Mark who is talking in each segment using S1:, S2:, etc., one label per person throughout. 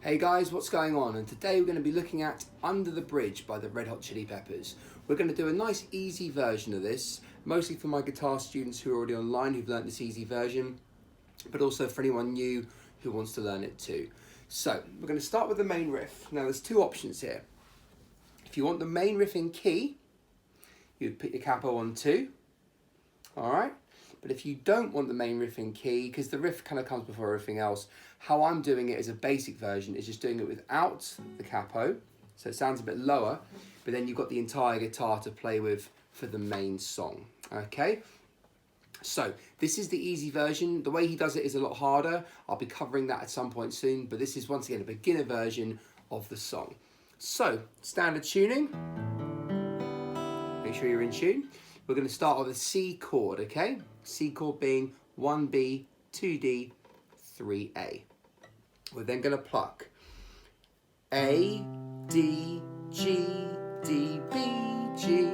S1: Hey guys, what's going on? And today we're going to be looking at Under the Bridge by the Red Hot Chili Peppers. We're going to do a nice easy version of this, mostly for my guitar students who are already online who've learnt this easy version, but also for anyone new who wants to learn it too. So we're going to start with the main riff. Now there's two options here. If you want the main riff in key, you'd put your capo on 2, alright? But if you don't want the main riff in key, because the riff kind of comes before everything else, how I'm doing it as a basic version is just doing it without the capo, so it sounds a bit lower, but then you've got the entire guitar to play with for the main song, okay? So this is the easy version. The way he does it is a lot harder. I'll be covering that at some point soon, but this is once again a beginner version of the song. So, standard tuning, make sure you're in tune. We're going to start with a C chord, okay? C chord being 1B, 2D, 3A. We're then going to pluck A, D, G, D, B, G.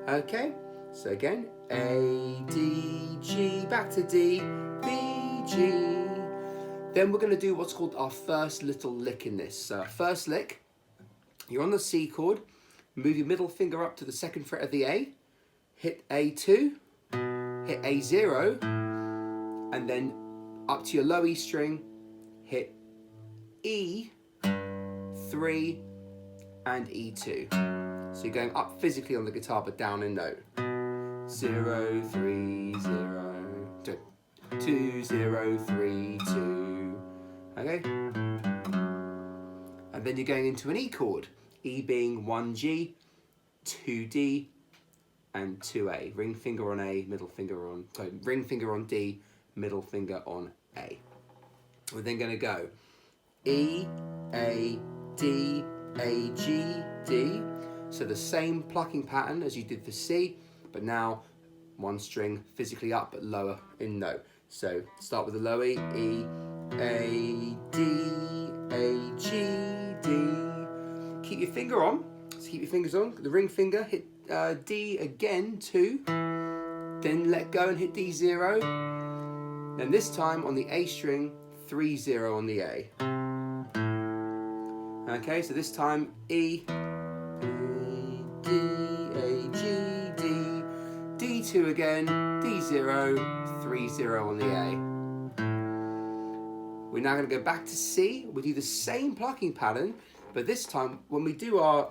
S1: Okay? So again, A, D, G, back to D, B, G. Then we're going to do what's called our first little lick in this. So our first lick, you're on the C chord, move your middle finger up to the 2nd fret of the A, hit A2, hit A0, and then up to your low E string, hit E3 and E2. So you're going up physically on the guitar but down in note. 0, 3, 0, 2, 0, 3, 2. Okay? And then you're going into an E chord. E being 1G, 2D, and 2A. Ring finger on A, middle finger on, sorry, ring finger on D, middle finger on A. We're then going to go E, A, D, A, G, D. So the same plucking pattern as you did for C, but now one string physically up but lower in note. So start with the low E, E, A, D, A, G, D. Keep your finger on, so keep your fingers on, the ring finger, hit D again, 2, then let go and hit D0, then this time on the A string, 3, 0 on the A. Okay, so this time E, D, A, G, D, D2 again, D0, 3, 0 on the A. We're now going to go back to C. We do the same plucking pattern, but this time when we do our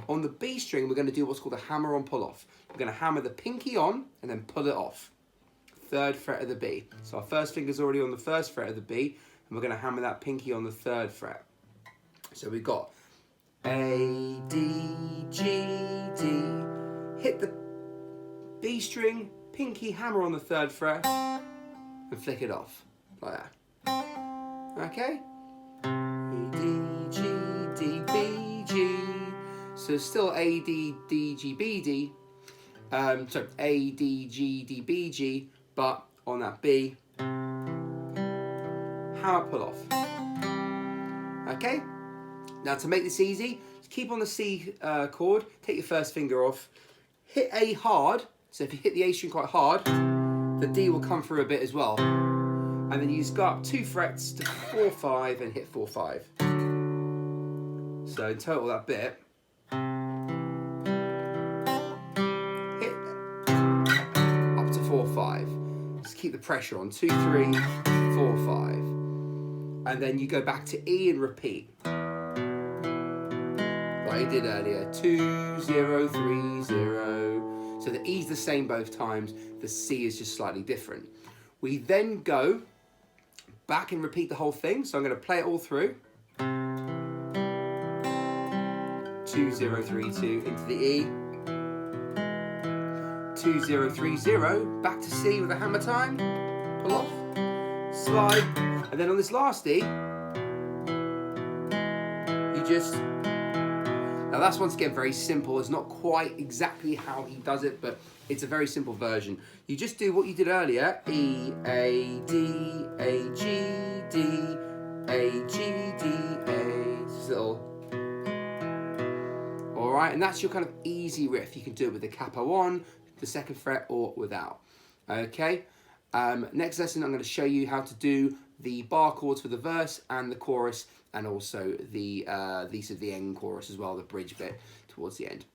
S1: on the B string, we're going to do what's called a hammer-on pull-off. We're going to hammer the pinky on and then pull it off. 3rd fret of the B. So our first finger's already on the 1st fret of the B, and we're going to hammer that pinky on the 3rd fret. So we've got A, D, G, D. Hit the B string, pinky, hammer on the 3rd fret, and flick it off like that. Okay? A, D, G, D, B, G. So still A, D, D, G, B, D. So A, D, G, D, B, G, but on that B, hammer pull off. Okay? Now to make this easy, just keep on the C chord, take your first finger off, hit A hard, so if you hit the A string quite hard, the D will come through a bit as well. And then you just go up 2 frets to 4, 5 and hit 4, 5. So in total that bit, hit up to 4, 5. Just keep the pressure on, 2, 3, 4, 5. And then you go back to E and repeat. Like you did earlier, 2, 0, 3, 0. So the E's the same both times, the C is just slightly different. We then go back and repeat the whole thing, so I'm going to play it all through. 2, 0, 3, 2 into the E. 2, 0, 3, 0, back to C with a hammer time. Pull off, slide, and then on this last E, you just... Now that's once again very simple. It's not quite exactly how he does it, but it's a very simple version. You just do what you did earlier. E, A, D, A, G, D, A, G, D, A. Just a little... Alright, and that's your kind of easy riff. You can do it with the capo on, the 2nd fret, or without. Okay? Next lesson I'm going to show you how to do the bar chords for the verse and the chorus, and also the end chorus as well, the bridge bit towards the end.